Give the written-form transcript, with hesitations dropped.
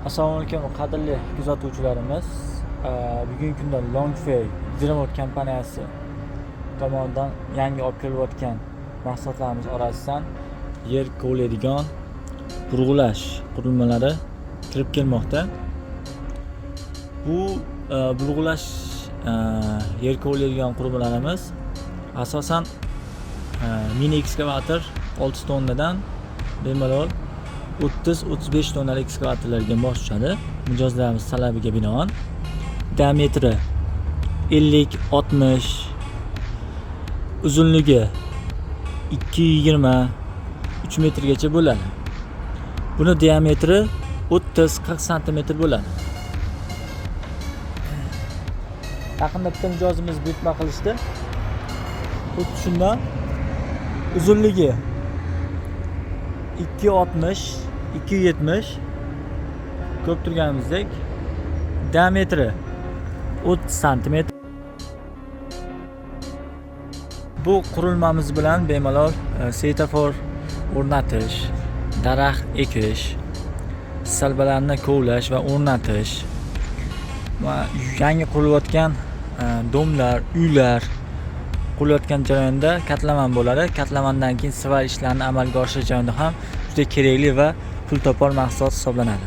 Assalomu alaykum qadrli kuzatuvchilarimiz. Bugungi kunda Longfei Hidromet kompaniyasi tomonidan yangi olib kelayotgan mahsulotlarimiz orasidan yer kovlaydigan burg'ulash qurilmalari kirib kelmoqda. Bu burg'ulash yer kovlaydigan qurilmalarimiz asosan mini ekskavator 6 tonnadan bemalol 30-35 tonnali ekskavatorlarga mos tushadi. Mijozlarimiz talabiga binoan diametri 50-60, uzunligi 220-3 metrgacha bo'ladi. Buni diametri 30-40 sm bo'ladi. Yaqinda bitta mijozimiz buyurtma qilishdi. Xuddi shundan uzunligi 260-270 ko'p turganimizdek, diametri 30 sm. Bu qurilmamiz bilan bemalol svetofor o'rnatish, daraxt ekish, salbalarni kovlash va o'rnatish va yangi qurilayotgan domlar, uylar qurilayotgan jarayonda katlaman bo'ladi. Katlamandan keyin sivarish ishlarini amalga oshirish jarayonida ham juda kerakli va pul topar mahsulot hisoblanadi.